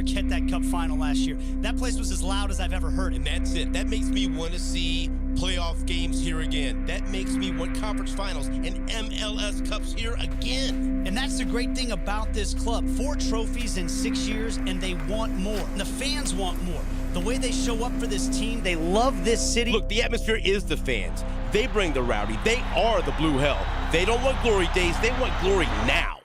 forget that cup final last year. That place was as loud as I've ever heard it. And that's it. That makes me want to see playoff games here again. That makes me want conference finals and MLS Cups here again. And that's the great thing about this club. 4 trophies in 6 years, and they want more. And the fans want more. The way they show up for this team, they love this city. Look, the atmosphere is the fans. They bring the rowdy. They are the blue hell. They don't want glory days. They want glory now.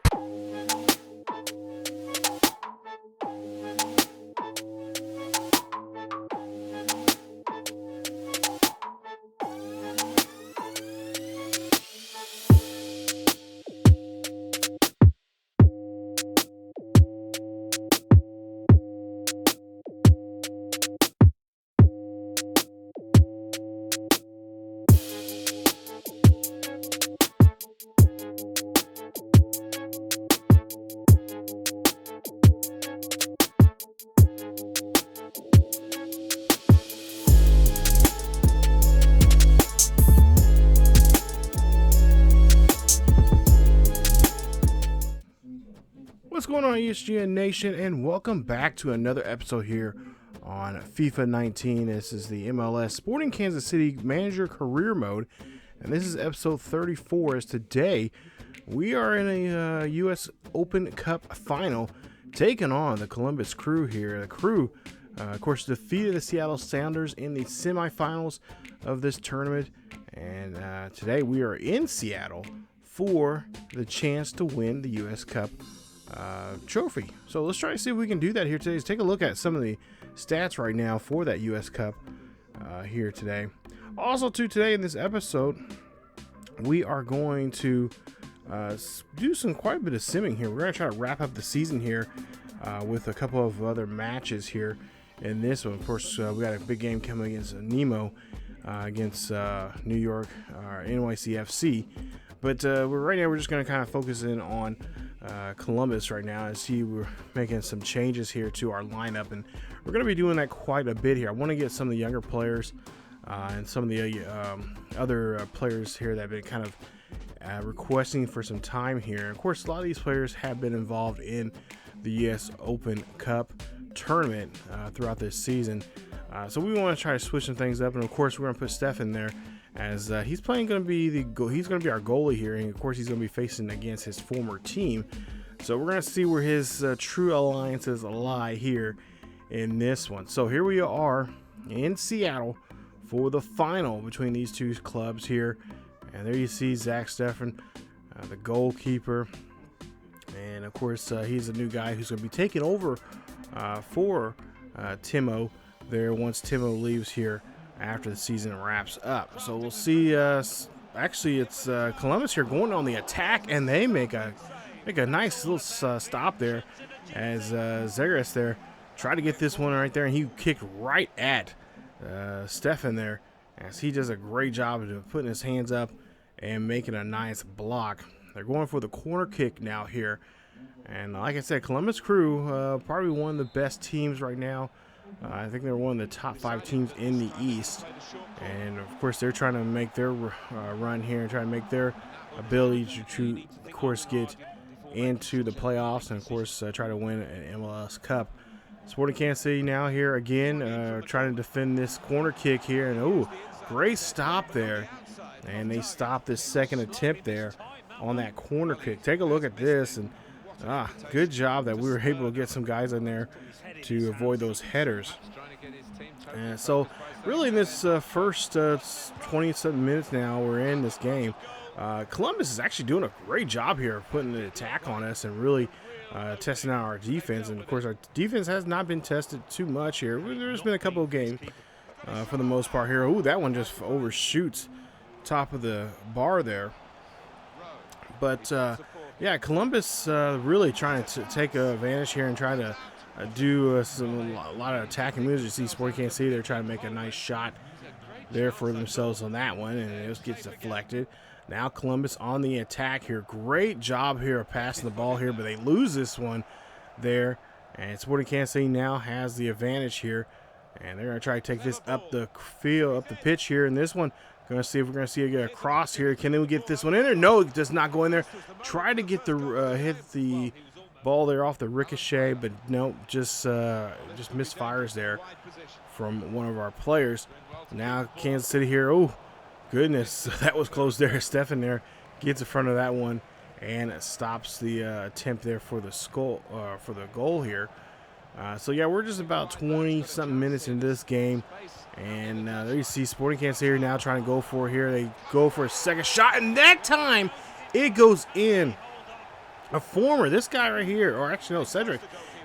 What's going on, ESGN Nation, and welcome back to another episode here on FIFA 19. This is the MLS Sporting Kansas City Manager Career Mode, and this is episode 34. As today, we are in a U.S. Open Cup final, taking on the Columbus Crew here. The Crew, of course, defeated the Seattle Sounders in the semifinals of this tournament, and today we are in Seattle for the chance to win the U.S. Cup trophy. So let's try to see if we can do that here today. Let's take a look at some of the stats right now for that U.S. Cup here today. Also, today in this episode, we are going to do quite a bit of simming here. We're going to try to wrap up the season here with a couple of other matches here. In this one, of course, we got a big game coming against Nemo against New York NYCFC. But right now, we're just going to kind of focus in on Columbus right now. As we're making some changes here to our lineup, and we're going to be doing that quite a bit here. I want to get some of the younger players and some of the other players here that have been kind of requesting for some time here. Of course, a lot of these players have been involved in the U.S. Open Cup tournament throughout this season. So we want to try to switch some things up, and of course, we're going to put Steph in there, as he's going to be our goalie here, and of course he's going to be facing against his former team. So we're going to see where his true alliances lie here in this one. So here we are in Seattle for the final between these two clubs here, and there you see Zach Steffen, the goalkeeper, and of course he's a new guy who's going to be taking over for Timo there once Timo leaves here after the season wraps up. So we'll see. Actually, it's Columbus here going on the attack, and they make a nice little stop there as Zegras there tried to get this one right there, and he kicked right at Steffen there, as he does a great job of putting his hands up and making a nice block. They're going for the corner kick now here, and like I said, Columbus Crew probably one of the best teams right now. I think they're one of the top 5 teams in the East, and of course they're trying to make their run here and try to make their ability to of course get into the playoffs, and of course try to win an MLS Cup. Sporting Kansas City now here again, trying to defend this corner kick here, and great stop there, and they stopped this second attempt there on that corner kick. Take a look at this, and good job that we were able to get some guys in there to avoid those headers. And so really in this first 27 minutes now we're in this game, Columbus is actually doing a great job here of putting an attack on us and really testing out our defense. And of course our defense has not been tested too much here. There's been a couple of games for the most part here. That one just overshoots top of the bar there. But yeah, Columbus really trying to take advantage here and try to do a lot of attacking moves. You see Sporting Kansas City, they're trying to make a nice shot there for themselves on that one, and it just gets deflected. Now Columbus on the attack here. Great job here of passing the ball here, but they lose this one there, and Sporting Kansas City now has the advantage here, and they're going to try to take this up the field, up the pitch here, and this one, going to see if we're going to see it get a cross here. Can they get this one in there? No, it does not go in there. Try to get the hit the Ball there off the ricochet, but no, just misfires there from one of our players. Now Kansas City here. Oh, goodness, that was close there. Stefan there gets in front of that one and stops the attempt there for the goal here. So yeah, we're just about 20-something minutes into this game, and there you see Sporting Kansas City now trying to go for it here. They go for a second shot, and that time it goes in. This guy right here, or actually no, Cedric,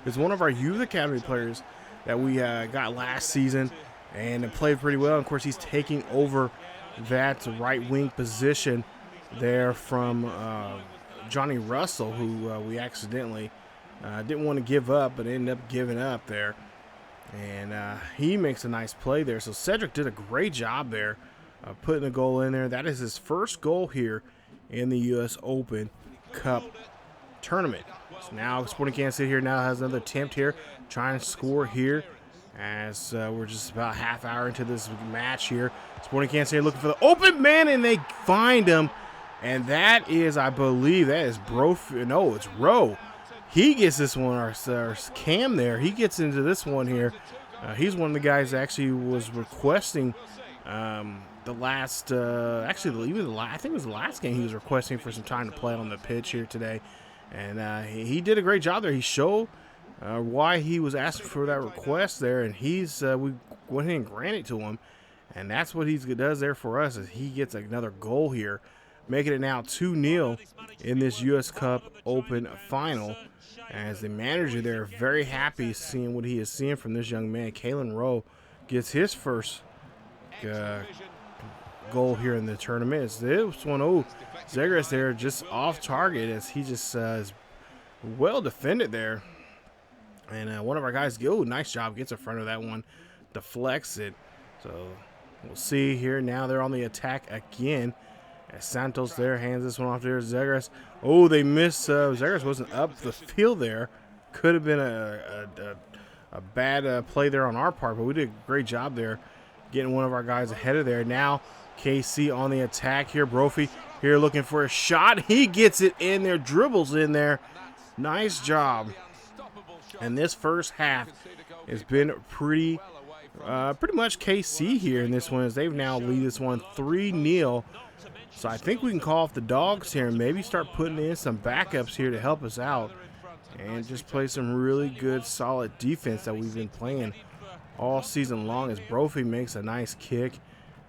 is one of our youth academy players that we got last season and played pretty well. And of course, he's taking over that right wing position there from Johnny Russell, who we accidentally didn't want to give up, but ended up giving up there. And he makes a nice play there. So Cedric did a great job there putting the goal in there. That is his first goal here in the U.S. Open Cup tournament. So now Sporting Kansas City here now has another attempt here, trying to score here as we're just about half hour into this match here. Sporting Kansas City looking for the open man, and they find him. And that is, I believe, that is no, it's Rowe. He gets this one, our Cam there. He gets into this one here. He's one of the guys that actually was requesting the last, I think it was the last game he was requesting for some time to play on the pitch here today. And he did a great job there. He showed why he was asking for that request there, and we went ahead and granted it to him. And that's what he does there for us, is he gets another goal here, making it now 2-0 in this U.S. Cup Open final. As the manager there, very happy seeing what he is seeing from this young man. Kalen Rowe gets his first goal here in the tournament. It's this one. Oh, Zegras there just off target as he just is well defended there. And one of our guys, nice job, gets in front of that one, deflects it. So we'll see here. Now they're on the attack again. As Santos there hands this one off there. Zegras. Oh, they miss. Zegras wasn't up the field there. Could have been a bad play there on our part, but we did a great job there getting one of our guys ahead of there. Now KC on the attack here. Brophy here looking for a shot. He gets it in there, dribbles in there. Nice job. And this first half has been pretty much KC here in this one, as they've now lead this one 3-0. So I think we can call off the dogs here and maybe start putting in some backups here to help us out and just play some really good, solid defense that we've been playing all season long, as Brophy makes a nice kick.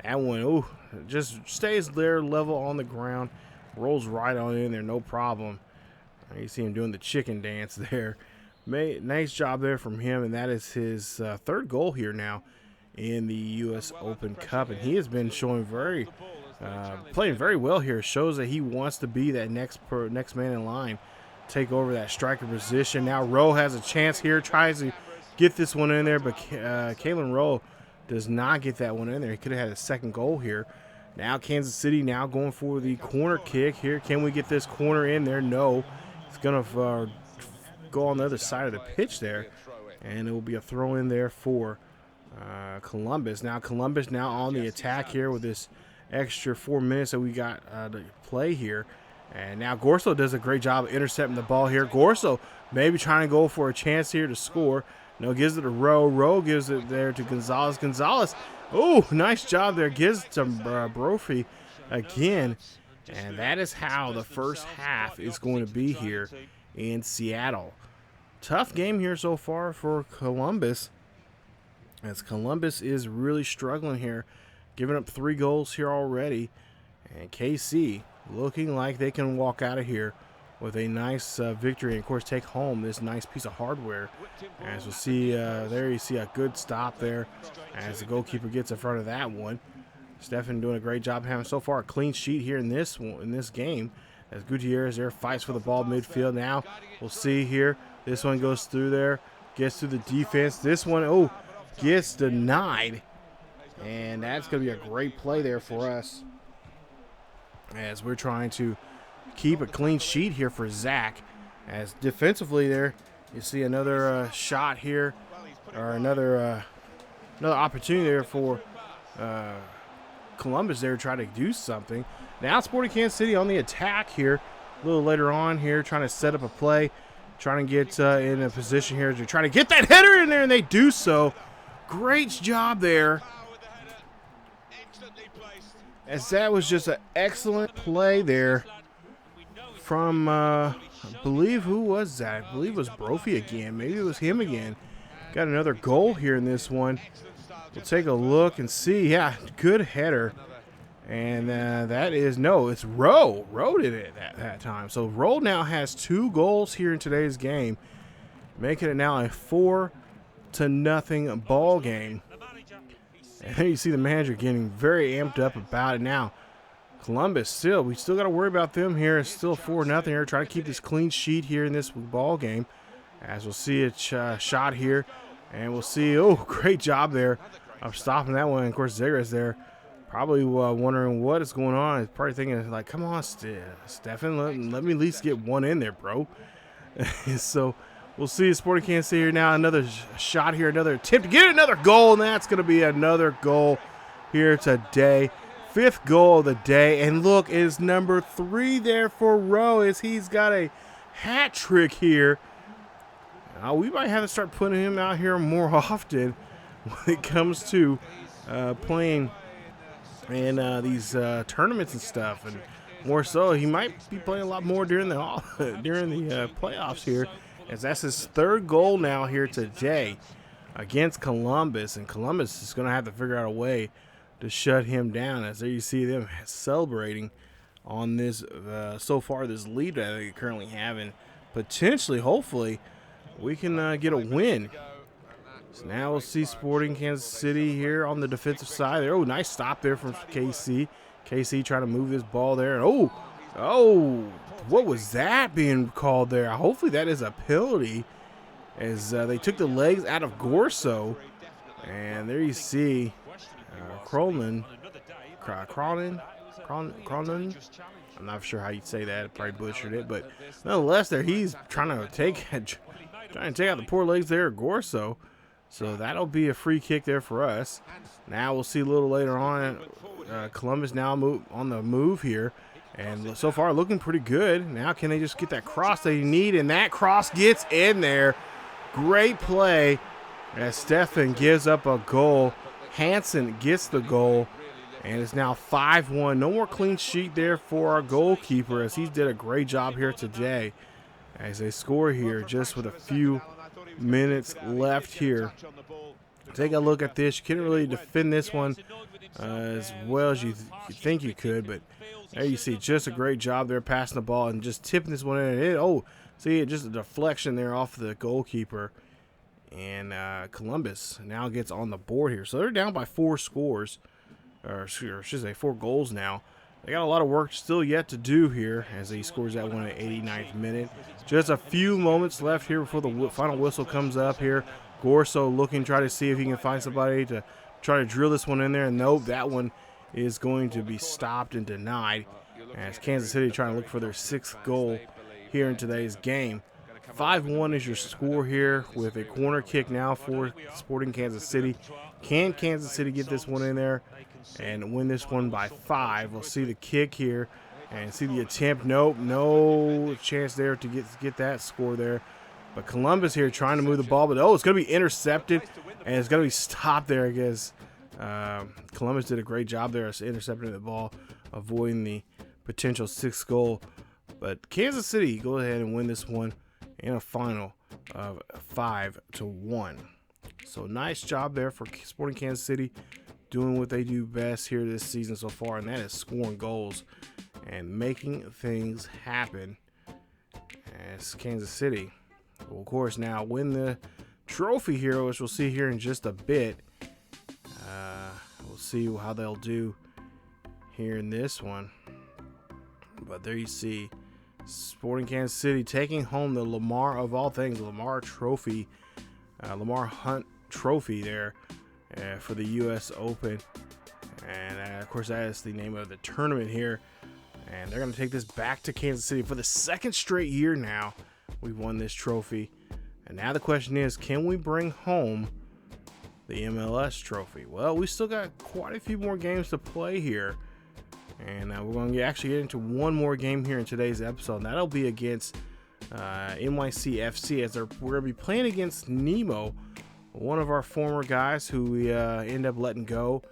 That one, just stays there level on the ground, rolls right on in there, no problem. You see him doing the chicken dance there. Nice job there from him, and that is his third goal here now in the U.S. Open Cup, and he has been showing playing very well here. Shows that he wants to be that next man in line, take over that striker position. Now Rowe has a chance here, tries to get this one in there, but Kalen Rowe does not get that one in there. He could have had a second goal here. Now Kansas City now going for the corner kick here. Can we get this corner in there? No. It's going to go on the other side of the pitch there, and it will be a throw in there for Columbus. Now Columbus now on the attack here with this extra 4 minutes that we got to play here. And now Gorso does a great job of intercepting the ball here. Gorso maybe trying to go for a chance here to score. No, gives it to Rowe. Rowe gives it there to Gonzalez. Gonzalez, oh, nice job there. Gives it to Brophy again. And that is how the first half is going to be here in Seattle. Tough game here so far for Columbus, as Columbus is really struggling here, giving up 3 goals here already. And KC looking like they can walk out of here with a nice victory, and of course take home this nice piece of hardware. As we'll see there, you see a good stop there as the goalkeeper gets in front of that one. Stefan doing a great job having so far a clean sheet here in this game, as Gutierrez there fights for the ball midfield. Now we'll see here, this one goes through there, gets through the defense. This one, gets denied, and that's going to be a great play there for us, as we're trying to keep a clean sheet here for Zach. As defensively there, you see another shot here, or another opportunity there for Columbus there to try to do something. Now Sporting Kansas City on the attack here, a little later on here, trying to set up a play, trying to get in a position here to try to get that header in there, and they do so. Great job there. As that was just an excellent play there from, I believe, who was that? I believe it was Brophy again. Maybe it was him again. Got another goal here in this one. We'll take a look and see. Yeah, good header. And that is, no, it's Rowe. Rowe did it that time. So Rowe now has 2 goals here in today's game, making it now a 4-0 ball game. And there you see the manager getting very amped up about it now. Columbus we still got to worry about them here. It's still 4-0 here. Trying to keep this clean sheet here in this ball game. As we'll see a shot here. And we'll see, oh, great job there of stopping that one. Of course, Zegras there probably wondering what is going on. He's probably thinking, like, come on, Stefan, let me at least get one in there, bro. So we'll see Sporting Kansas City here now. Another shot here, another attempt to get another goal, and that's going to be another goal here today. 5th goal of the day. And look, it is number 3 there for Rowe as he's got a hat trick here. We might have to start putting him out here more often when it comes to playing in these tournaments and stuff, and more so he might be playing a lot more during the playoffs here, as that's his 3rd goal now here today against Columbus, and Columbus is going to have to figure out a way to shut him down. As there you see them celebrating on this so far this lead that they currently have, and potentially, hopefully, we can get a win. So now we'll see Sporting Kansas City here on the defensive side there. Oh, nice stop there from KC. KC trying to move this ball there. And oh, what was that being called there? Hopefully that is a penalty, as they took the legs out of Gorso. And there you see Cronin. I'm not sure how you'd say that. I probably butchered it, but nonetheless, there he's trying to take out the poor legs there of Gorso. So that'll be a free kick there for us. Now we'll see a little later on. Columbus now on the move here, and so far looking pretty good. Now can they just get that cross they need? And that cross gets in there. Great play as Stefan gives up a goal. Hansen gets the goal, and it's now 5-1. No more clean sheet there for our goalkeeper, as he did a great job here today. As they score here just with a few minutes left here. Take a look at this. You couldn't really defend this one as well as you think you could, but there you see just a great job there passing the ball and just tipping this one in. See, just a deflection there off the goalkeeper. And Columbus now gets on the board here. So they're down by 4 scores, or I should say 4 goals now. They got a lot of work still yet to do here as he scores that one at 89th minute. Just a few moments left here before the final whistle comes up here. Gorso looking, try to see if he can find somebody to try to drill this one in there. And nope, that one is going to be stopped and denied, as Kansas City trying to look for their 6th goal here in today's game. 5-1 is your score here with a corner kick now for Sporting Kansas City. Can Kansas City get this one in there and win this one by 5? We'll see the kick here and see the attempt. Nope, no chance there to get that score there. But Columbus here trying to move the ball, but it's going to be intercepted, and it's going to be stopped there, I guess. Columbus did a great job there intercepting the ball, avoiding the potential 6th goal. But Kansas City go ahead and win this one in a final of 5-1. So nice job there for Sporting Kansas City, doing what they do best here this season so far, and that is scoring goals and making things happen. As Kansas City will, of course, now win the trophy here, which we'll see here in just a bit. We'll see how they'll do here in this one. But there you see Sporting Kansas City taking home the Lamar, of all things, Lamar Trophy, Lamar Hunt Trophy there for the U.S. Open. And, of course, that is the name of the tournament here. And they're going to take this back to Kansas City for the 2nd straight year now. We've won this trophy. And now the question is, can we bring home the MLS trophy? Well, we still got quite a few more games to play here. And we're going to actually get into one more game here in today's episode. And that'll be against NYCFC, as we're going to be playing against Nemo, one of our former guys who we ended up letting go,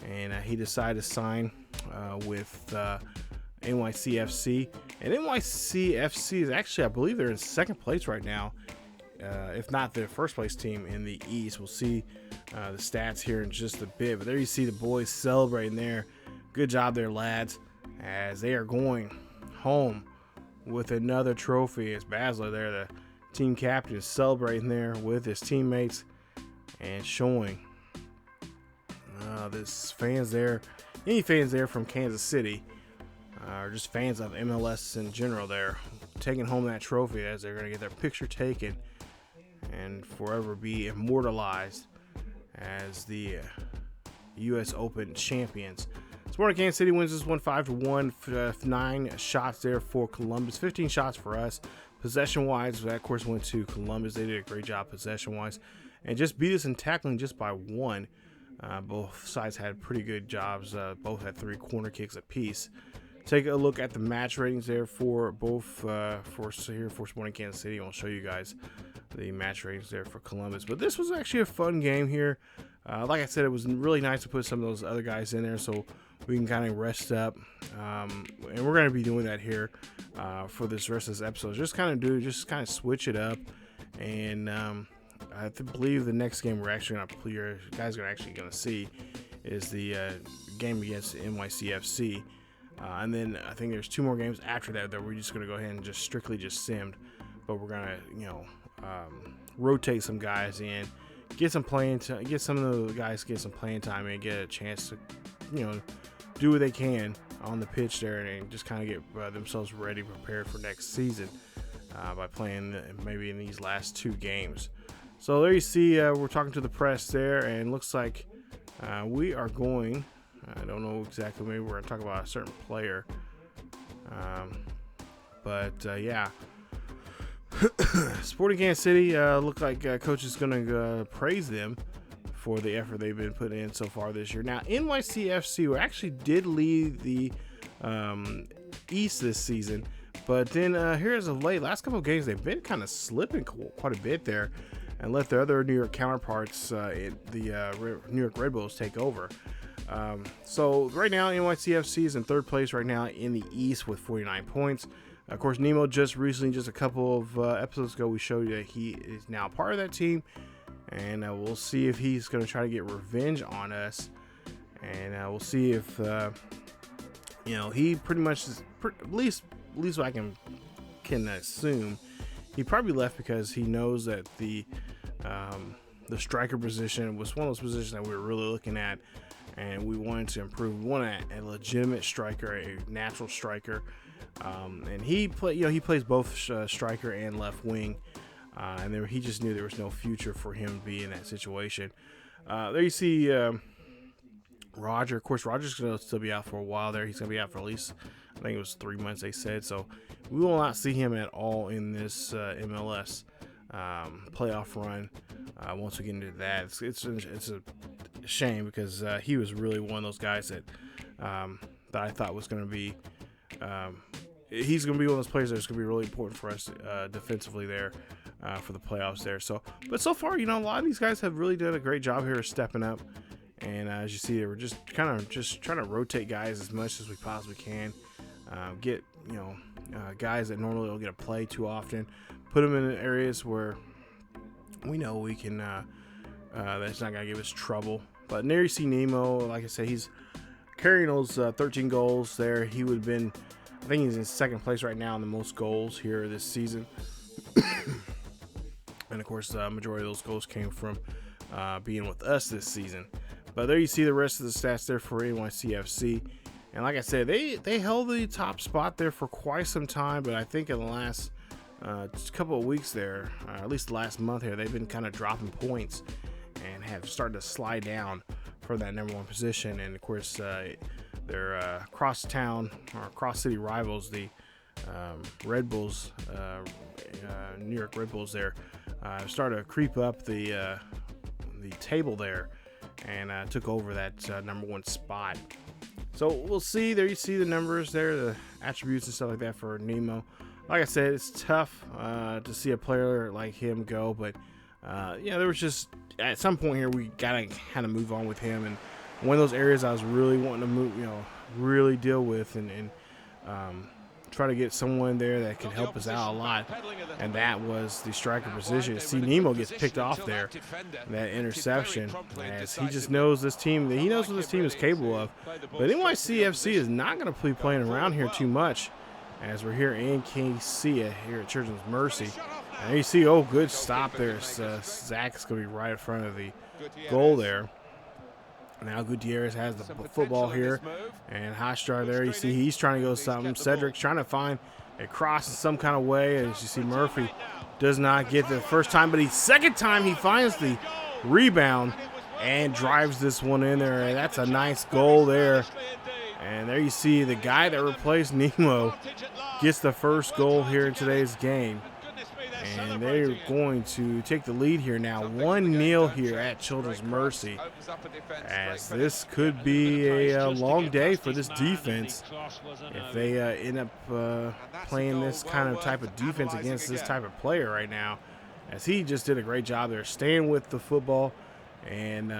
and he decided to sign with NYCFC. And NYCFC is actually, I believe they're in second place right now, if not the first place team in the East. We'll see the stats here in just a bit, but there you see the boys celebrating there. Good job there, lads, as they are going home with another trophy. As Basler there, the team captain, is celebrating there with his teammates and showing this fans there, any fans there from Kansas City, or just fans of MLS in general there, taking home that trophy, as they're going to get their picture taken and forever be immortalized as the U.S. Open champions. Sporting Kansas City wins this one 5-1. 9 shots there for Columbus, 15 shots for us. Possession-wise, that of course went to Columbus. They did a great job possession-wise, and just beat us in tackling just by 1. Both sides had pretty good jobs. Both had 3 corner kicks apiece. Take a look at the match ratings there for both for Sporting Kansas City. I'll show you guys the match ratings there for Columbus. But this was actually a fun game here. Like I said, it was really nice to put some of those other guys in there so we can kind of rest up. And we're going to be doing that here for this rest of this episode. Just kind of switch it up. And I believe the next game we're actually going to play, you guys are actually going to see, is the game against NYCFC. And then I think there's 2 more games after that we're just going to go ahead and just strictly sim. But we're going to, rotate some guys in, get some playing time, get some of the guys get some playing time and get a chance to, do what they can on the pitch there and just kind of get themselves ready, prepared for next season by playing maybe in these last 2 games. So there you see, we're talking to the press there, and looks like we are going. I don't know exactly. Maybe we're going to talk about a certain player. Yeah. Sporting Kansas City look like Coach is going to praise them for the effort they've been putting in so far this year. Now, NYCFC actually did lead the East this season, but then here as of late, last couple of games, they've been kind of slipping quite a bit there and let their other New York counterparts, the New York Red Bulls, take over. So right now, NYCFC is in 3rd place right now in the East with 49 points. Of course, Nemo just a couple of episodes ago, we showed you that he is now part of that team, and we'll see if he's going to try to get revenge on us, and we'll see if he pretty much is, at least what I can assume, he probably left because he knows that the striker position was one of those positions that we were really looking at, and we wanted to improve. We wanted a legitimate striker, a natural striker. And he plays both striker and left wing, and he just knew there was no future for him to be in that situation. There you see Roger. Of course, Roger's going to still be out for a while there. He's going to be out for at least, I think it was 3 months they said. So we will not see him at all in this MLS playoff run. Once we get into that, it's a shame because he was really one of those guys that I thought was going to be. He's going to be one of those players that's going to be really important for us defensively there for the playoffs there. So, but so far, a lot of these guys have really done a great job here of stepping up. And as you see, we're just trying to rotate guys as much as we possibly can. Get guys that normally don't get a play too often, put them in areas where we know we can. That's not going to give us trouble. But there you see Nemo. Like I said, he's carrying those 13 goals there. He would have been, I think he's in 2nd place right now in the most goals here this season. And of course, the majority of those goals came from being with us this season. But there you see the rest of the stats there for NYCFC. And like I said, they held the top spot there for quite some time. But I think in the last couple of weeks there, at least the last month here, they've been kind of dropping points and have started to slide down for that number 1 position. And of course, their cross-city rivals, the Red Bulls, New York Red Bulls there, started to creep up the table there and took over that number 1 spot. So we'll see. There you see the numbers there, the attributes and stuff like that for Nemo. like I said, it's tough to see a player like him go, but yeah, there was just at some point here we gotta kind of move on with him, and one of those areas I was really wanting to move, really deal with and try to get someone there that can help us out a lot, and that was the striker position. See, Nemo gets picked off there, that interception, as he just knows this team. He knows what this team is capable of. But NYCFC is not going to be playing around here too much, as we're here in KC here at Children's Mercy. And you see, oh, good stop there. Zach's going to be right in front of the goal there. Now Gutierrez has the football here, and Hostrar there. You see he's trying to go something. Cedric's trying to find a cross in some kind of way. As you see, Murphy does not get the first time, but the second time he finds the rebound and drives this one in there. And that's a nice goal there. And there you see the guy that replaced Nemo gets the first goal here in today's game. And they're going to take the lead here now, 1-0 here at Children's Mercy, as this could be a long day for this defense if they end up playing this kind of type of defense against this type of player right now, as he just did a great job there staying with the football and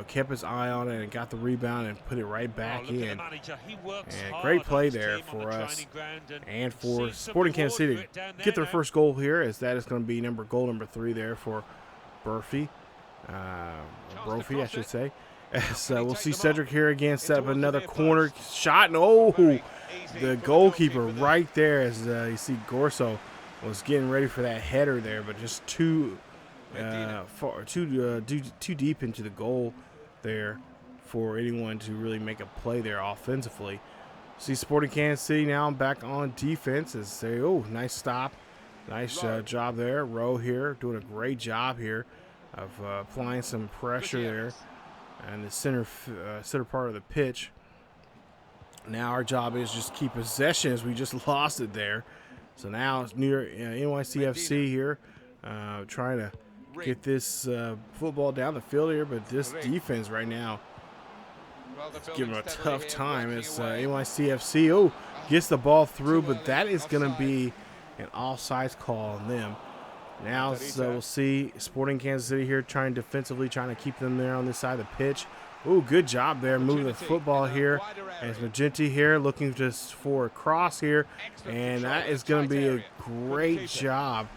kept his eye on it and got the rebound and put it right back in. And great play there for us and for Sporting Kansas City to get their first goal here, as that is going to be goal number 3 there for Brophy, I should say. As we'll see Cedric here again set up another corner shot, and oh, the goalkeeper right there, as you see Gorso was getting ready for that header there, but just too deep into the goal there for anyone to really make a play there offensively. See Sporting Kansas City now back on defense as they, oh, nice stop, nice job there. Rowe here doing a great job here of applying some pressure there and the center part of the pitch. Now our job is just keep possession, as we just lost it there. So now it's near NYCFC here trying to get this football down the field here, but this defense right now is giving a tough time. It's NYCFC, gets the ball through, but that is going to be an offsides call on them. Now we'll see Sporting Kansas City here trying defensively, trying to keep them there on this side of the pitch. Oh, good job there moving the football here. And it's Magenti here looking just for a cross here, and that is going to be a great job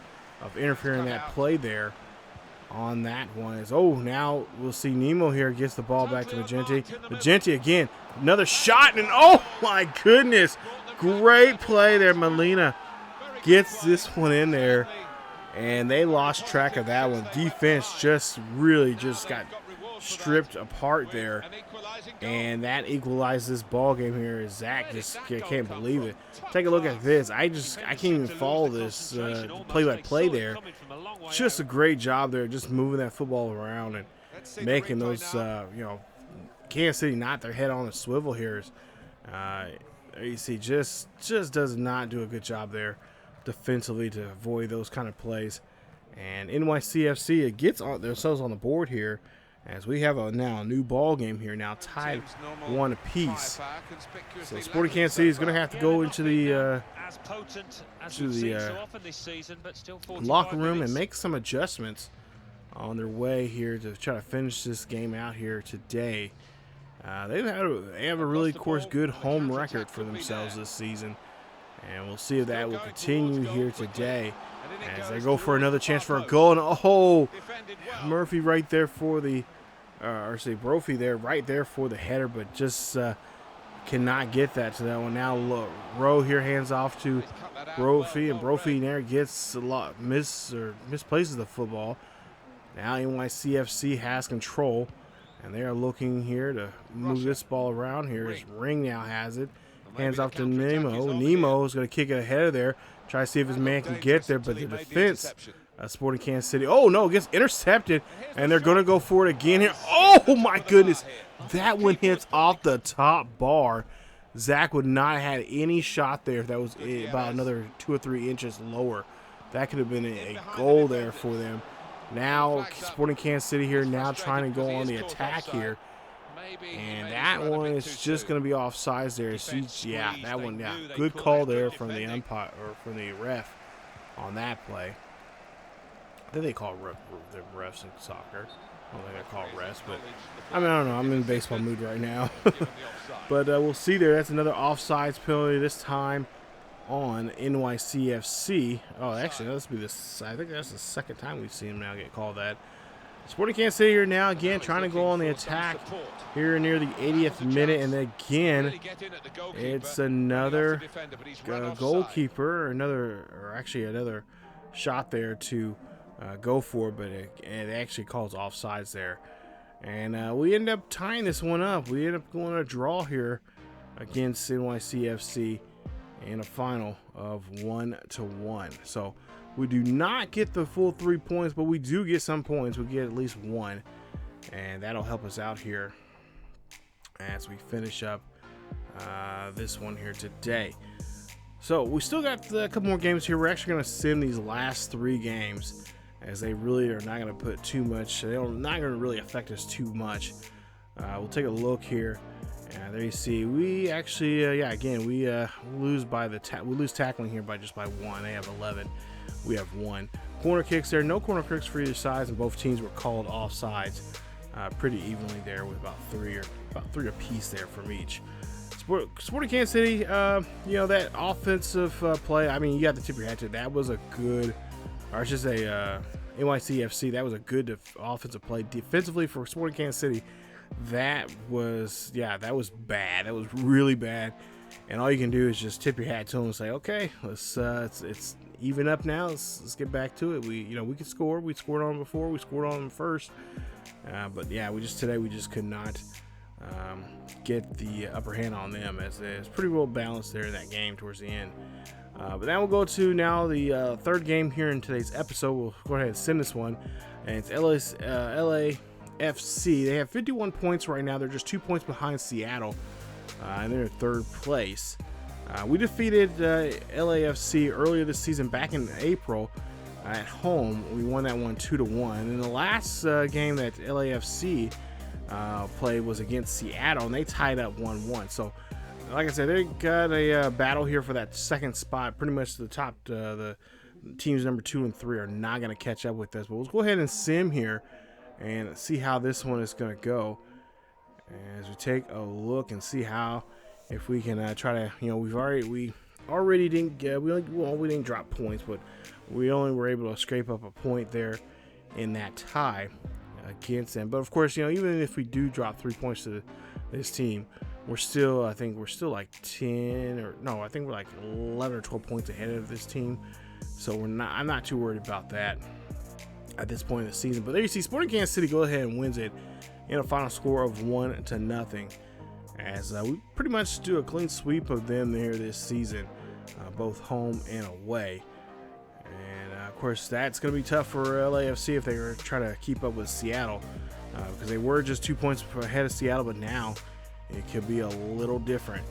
of interfering that play there. On that one is, now we'll see Nemo here gets the ball back to Magenti. Magenti again, another shot, and oh my goodness, great play there. Molina gets this one in there, and they lost track of that one. Defense just got stripped apart there, and that equalized this ball game here. Zach just can't believe it. Take a look at this. I can't even follow this play-by-play there. Just a great job there, just moving that football around and making those Kansas City knock their head on a swivel here. You see, just does not do a good job there defensively to avoid those kind of plays. And NYCFC gets themselves on the board here, as we have now a new ball game here, now tied 1 apiece. So Sporting Kansas City is going to have to go into the locker room and make some adjustments on their way here to try to finish this game out here today. They have a really, of course, good home record for themselves this season, and we'll see if that will continue here today as they go for another chance for a goal. And Murphy right there for the Brophy there right there for the header, but just cannot get that to that one. Now Rowe here hands off to Brophy, and Brophy there gets a lot misplaces the football. Now NYCFC has control, and they are looking here to move this ball around here. As Ring now has it, hands off to Nemo. Nemo is going to kick it ahead of there, try to see if his man can get there, but the defense Sporting Kansas City, gets intercepted, and they're going to go for it again here. Oh my goodness, that one hits off the top bar. Zach would not have had any shot there if that was about another 2 or 3 inches lower. That could have been a goal there for them. Now Sporting Kansas City here now trying to go on the attack here, And that one is just going to be offsides there. Yeah, that one, yeah. Good call there from the umpire, or from the ref on that play. I think they call the refs in soccer. I don't think they're called refs, but I mean, I don't know. I'm in baseball mood right now. But we'll see there. That's another offsides penalty, this time on NYCFC. Oh, actually, I think that's the second time we've seen him now get called that. Sporting Kansas City here now, again, trying to go on the attack here near the 80th minute. And again, it's another goalkeeper, another shot there to go for, but it actually calls offsides there. And we end up tying this one up. We end up going a draw here against NYCFC in a final of 1-1. So we do not get the full 3 points, but we do get some points. We get at least one, and that'll help us out here as we finish up this one here today. So we still got a couple more games here. We're actually going to sim these last 3 games, as they really are not going to put too much. They're not going to really affect us too much. We'll take a look here. There you see, we actually, again, we lose by we lose tackling here by 1. They have 11. We have 1. Corner kicks there, no corner kicks for either side, and both teams were called offsides pretty evenly there, with about three apiece there from each. Sporting Kansas City, that offensive play. I mean, you got to tip your hat to it. That was a good, or I should say, NYCFC. That was a good offensive play defensively for Sporting Kansas City. That was bad. That was really bad. And all you can do is just tip your hat to them and say, okay, let's it's even up now. Let's get back to it. We could score. We scored on them before. We scored on them first. But yeah, we just could not get the upper hand on them, as it's pretty well balanced there in that game towards the end. But now we'll go to now the third game here in today's episode. We'll go ahead and send this one, and it's LAFC. They have 51 points right now. They're just 2 points behind Seattle, and they're in third place. We defeated LAFC earlier this season, back in April, at home. We won that one 2-1. And the last game that LAFC played was against Seattle, and they tied up 1-1. So, like I said, they got a battle here for that second spot. Pretty much the top, the teams number 2 and 3 are not going to catch up with us. But let's go ahead and sim here and see how this one is going to go, as we take a look and see if we can try to, we didn't drop points, but we only were able to scrape up a point there in that tie against them. But of course, even if we do drop 3 points to this team, I think we're still like 10 I think we're like 11 or 12 points ahead of this team. So I'm not too worried about that at this point in the season. But there you see, Sporting Kansas City go ahead and wins it in a final score of 1-0, as we pretty much do a clean sweep of them here this season, both home and away. And of course, that's going to be tough for LAFC if they were trying to keep up with Seattle, because they were just 2 points ahead of Seattle, but now it could be a little different.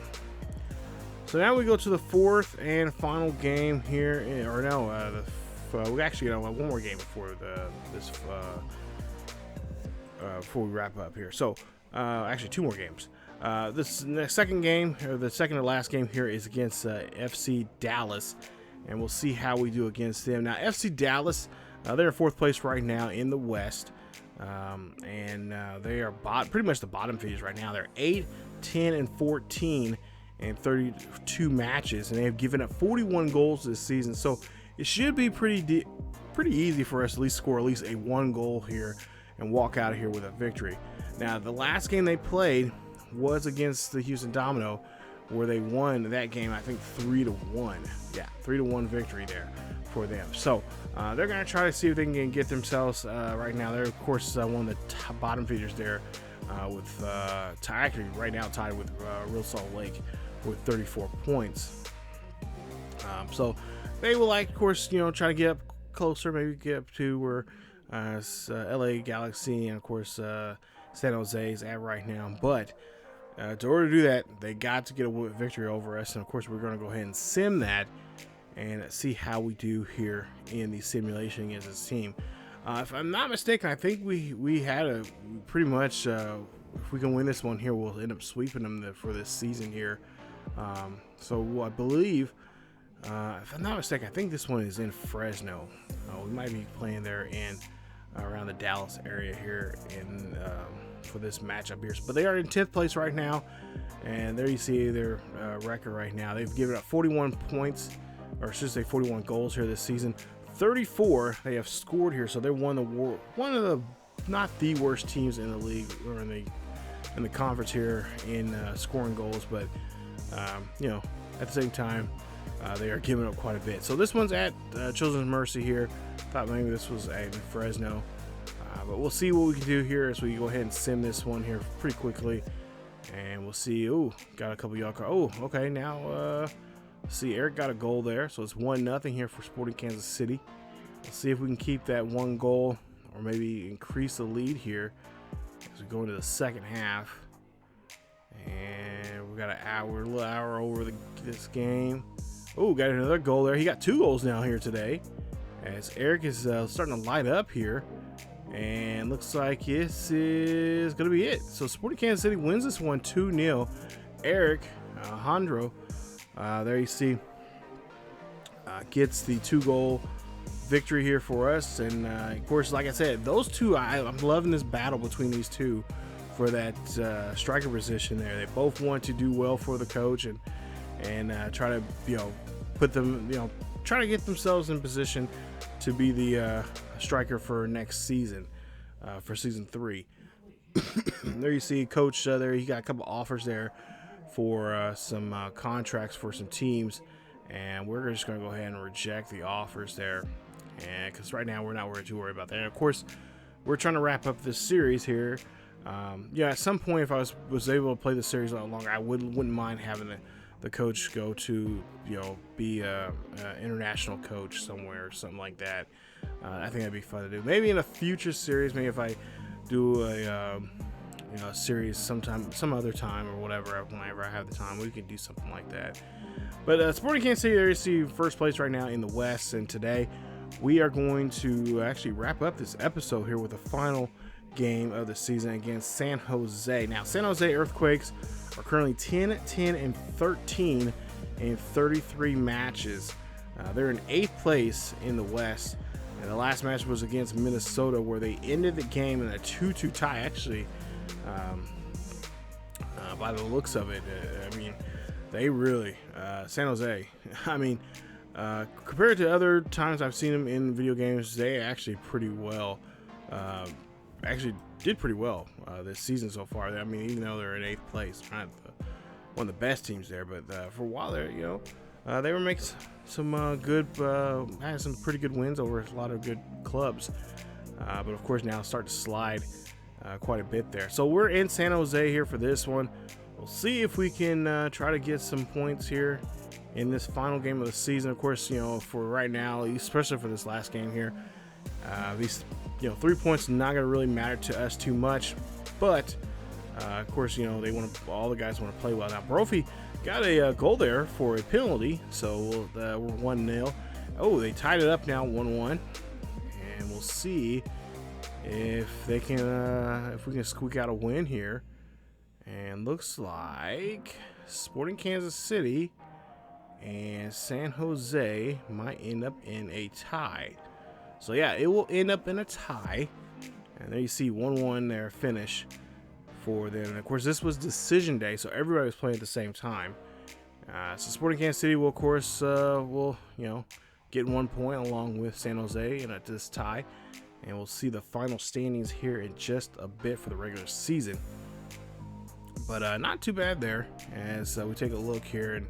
So now we go to the fourth and final game here, we actually got one more game before before we wrap up here. So actually 2 more games. This second game, or the second to last game here, is against FC Dallas, and we'll see how we do against them. Now, FC Dallas, they're in 4th place right now in the West, and they are pretty much the bottom feeders right now. They're 8, 10, and 14 in 32 matches, and they have given up 41 goals this season. So it should be pretty easy for us to at least score at least a 1 goal here and walk out of here with a victory. Now, the last game they played was against the Houston Domino, where they won that game, I think 3-1. Yeah, 3-1 victory there for them. So they're going to try to see if they can get themselves right now. They're, of course, one of the top bottom feeders there, with actually right now tied with Real Salt Lake with 34 points. So they will, of course, try to get up closer, maybe get up to where LA Galaxy and, of course, San Jose is at right now. But in order to do that, they got to get a victory over us. And, of course, we're going to go ahead and sim that and see how we do here in the simulation against this team. If I'm not mistaken, I think we had pretty much if we can win this one here, we'll end up sweeping them for this season here. So I believe, if I'm not mistaken, I think this one is in Fresno. We might be playing there in around the Dallas area here in for this matchup here. But they are in 10th place right now, and there you see their record right now. They've given up 41 points, or I should say 41 goals here this season. 34 they have scored here, so they're one of the not the worst teams in the league or in the conference here in scoring goals, but you know, at the same time they are giving up quite a bit. So this one's at Children's Mercy here. Thought maybe this was at Fresno, but we'll see what we can do here as we go ahead and sim this one here pretty quickly, and we'll see. Oh, got a couple yellow cards. Oh, okay, now see, Eric got a goal there, so it's 1-0 here for Sporting Kansas City. Let's see if we can keep that one goal or maybe increase the lead here as we go into the second half. And we got a little hour over this game. Oh, got another goal there. He got 2 goals now here today, as Eric is starting to light up here. And looks like this is going to be it. So Sporting Kansas City wins this one 2-0. Eric Alejandro, there you see, gets the 2-goal victory here for us. And of course, like I said, those two, I'm loving this battle between these two for that striker position there. They both want to do well for the coach and try to, you know, put them, you know, try to get themselves in position to be the striker for next season, for season 3. There you see coach there. He got a couple offers there for some contracts for some teams, and we're just going to go ahead and reject the offers there, and because right now we're not too worried about that. And of course, we're trying to wrap up this series here. Yeah, at some point, if I was able to play the series a lot longer, I wouldn't mind having the coach go to, you know, be a international coach somewhere or something like that. I think that'd be fun to do. Maybe in a future series, maybe if I do a you know, a series some other time or whatever, whenever I have the time, we could do something like that. But Sporting Kansas City, there you see first place right now in the West, and today we are going to actually wrap up this episode here with the final game of the season against San Jose. Now, San Jose Earthquakes are currently 10-10-13 in 33 matches. They're in 8th place in the West, and the last match was against Minnesota, where they ended the game in a 2-2 tie. Actually, by the looks of it, I mean, they really San Jose. I mean, compared to other times I've seen them in video games, they actually pretty well. Actually did pretty well this season so far. I mean, even though they're in 8th place, not one of the best teams there, but for a while there, you know, they were making some good, had some pretty good wins over a lot of good clubs. But of course now start to slide quite a bit there. So we're in San Jose here for this one. We'll see if we can try to get some points here in this final game of the season. Of course, you know, for right now, especially for this last game here, these, you know, 3 points not going to really matter to us too much, but of course, you know, all the guys want to play well. Now, Brophy got a goal there for a penalty, so we're 1-0. Oh, they tied it up now, 1-1, and we'll see if they can, if we can squeak out a win here. And looks like Sporting Kansas City and San Jose might end up in a tie. So yeah, it will end up in a tie. And there you see 1-1 there finish for them. And of course, this was decision day, so everybody was playing at the same time. So Sporting Kansas City will, of course, will, you know, get 1 point along with San Jose in this tie. And we'll see the final standings here in just a bit for the regular season. But not too bad there, as we take a look here, and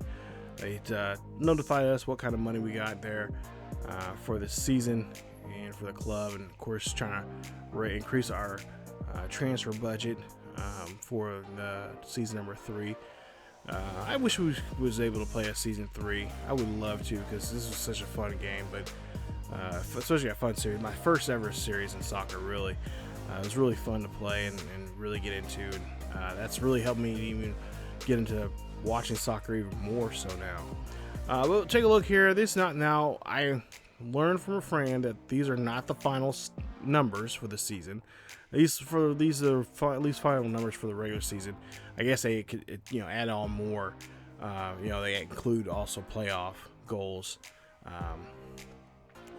they notified us what kind of money we got there for the season and for the club, and of course trying to increase our transfer budget for the season number 3. I wish we was able to play a season 3. I would love to, because this was such a fun game, but especially a fun series. My first ever series in soccer, really. It was really fun to play and really get into, and that's really helped me even get into watching soccer even more so now. We'll take a look here. I learned from a friend that these are not the final numbers for the season. These are at least final numbers for the regular season. I guess they could, add on more. They include also playoff goals,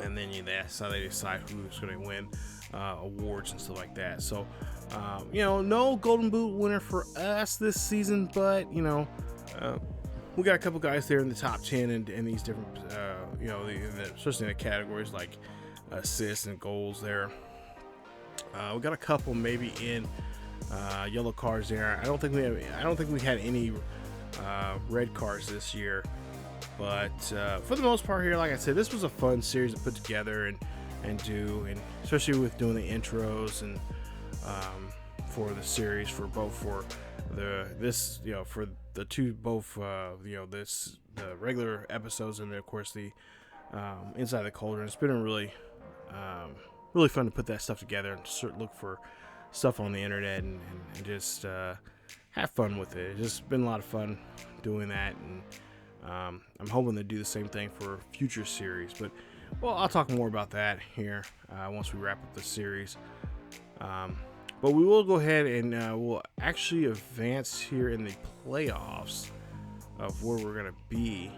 and then that's how they decide who's going to win awards and stuff like that. So, no Golden Boot winner for us this season, but we got a couple guys there in the top 10 in these different, especially in the categories like assists and goals there. We got a couple maybe in yellow cards there. I don't think we had any red cards this year, but for the most part here, like I said, this was a fun series to put together and do, and especially with doing the intros and for the series for the regular episodes and of course the Inside the Cauldron. It's been really fun to put that stuff together and look for stuff on the internet and just have fun with it. It's just been a lot of fun doing that, and I'm hoping to do the same thing for future series. But I'll talk more about that here once we wrap up the series. But we will go ahead and we'll actually advance here in the playoffs of where we're going to be.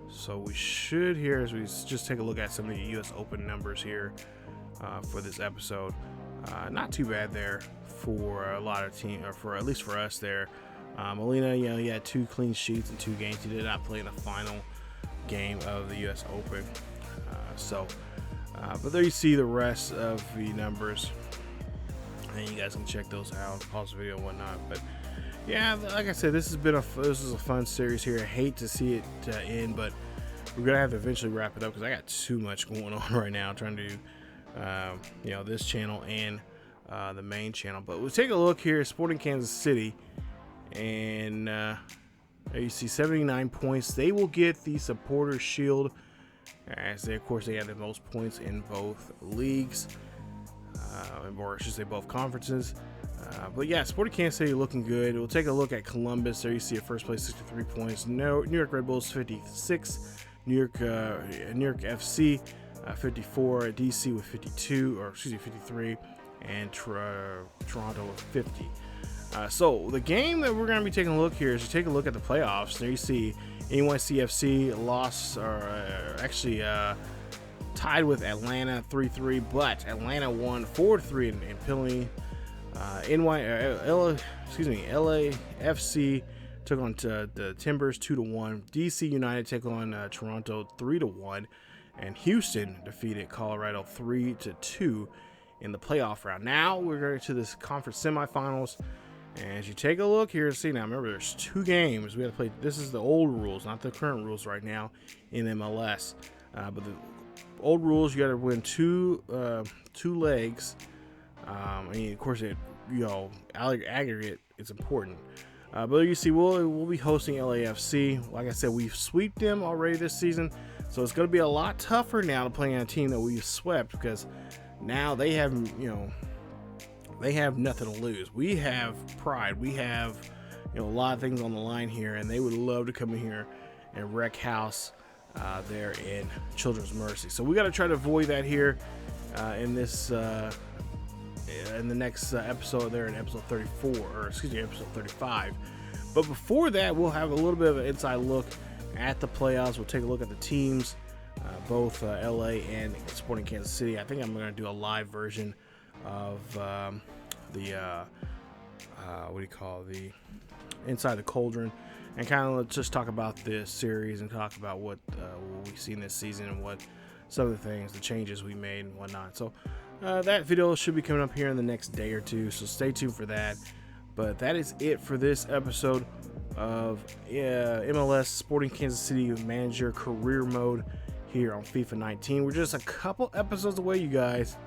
So we should here, as we just take a look at some of the U.S. Open numbers here for this episode. Not too bad there for a lot of teams, or for at least for us there. Molina, he had 2 clean sheets in 2 games. He did not play in the final game of the U.S. Open. But there you see the rest of the numbers, and you guys can check those out, pause the video and whatnot. But yeah, like I said, this is a fun series here. I hate to see it end, but we're gonna have to eventually wrap it up because I got too much going on right now trying to do this channel and the main channel. But we'll take a look here at Sporting Kansas City, and there you see 79 points. They will get the Supporters Shield, as they have the most points in both leagues, or I should say both conferences. But yeah, Sporting Kansas City looking good. We'll take a look at Columbus. There you see at first place, 63 points. New York Red Bulls 56. New York FC 54. DC with 53, and Toronto with 50. So the game that we're going to be taking a look here is to take a look at the playoffs. There you see NYCFC lost, or actually tied with Atlanta 3-3, but Atlanta won 4-3 in Pilling. LAFC took on the Timbers 2-1. DC United took on Toronto 3-1, and Houston defeated Colorado 3-2 in the playoff round. Now we're going to this conference semifinals. And as you take a look here, see, now remember there's 2 games we got to play. This is the old rules, not the current rules right now in MLS. But the old rules, you got to win two legs. Of course, aggregate is important. But you see, we'll be hosting LAFC. Like I said, we've swept them already this season, so it's going to be a lot tougher now to play on a team that we've swept, because now they have nothing to lose. We have pride. We have a lot of things on the line here, and they would love to come in here and wreck house there in Children's Mercy. So we got to try to avoid that here in this in the next episode there in episode 35. But before that, we'll have a little bit of an inside look at the playoffs. We'll take a look at the teams, both LA and Sporting Kansas City. I think I'm going to do a live version of the Inside the Cauldron, and kind of just talk about this series and talk about what we've seen this season and what some of the things, the changes we made and whatnot. So that video should be coming up here in the next day or two, so stay tuned for that. But that is it for this episode of MLS Sporting Kansas City Manager Career Mode here on FIFA 19. We're just a couple episodes away, you guys.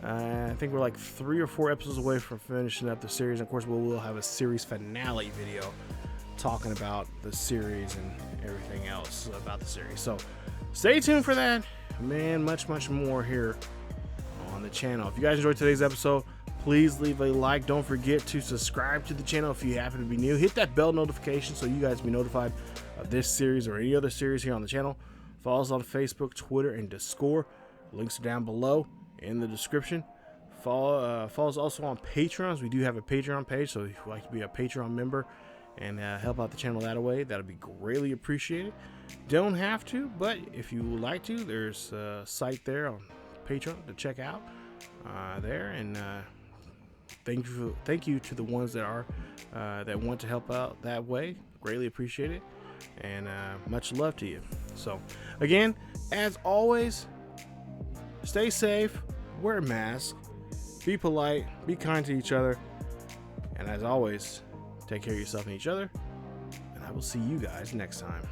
I think we're like 3 or 4 episodes away from finishing up the series. Of course, we'll have a series finale video talking about the series and everything else about the series. So stay tuned for that, man. Much more here on the channel. If you guys enjoyed today's episode, please leave a like. Don't forget to subscribe to the channel if you happen to be new. Hit that bell notification so you guys be notified of this series or any other series here on the channel. Follow us on Facebook, Twitter, and Discord. Links are down below in the description. Follow us also on Patreon. We do have a Patreon page, so if you'd like to be a Patreon member and help out the channel that way, that would be greatly appreciated. Don't have to, but if you would like to, there's a site there on Patreon to check out there. And thank you to the ones that are that want to help out that way. Greatly appreciate it, and much love to you. So again, as always, stay safe, wear a mask, be polite, be kind to each other, and as always, take care of yourself and each other, and I will see you guys next time.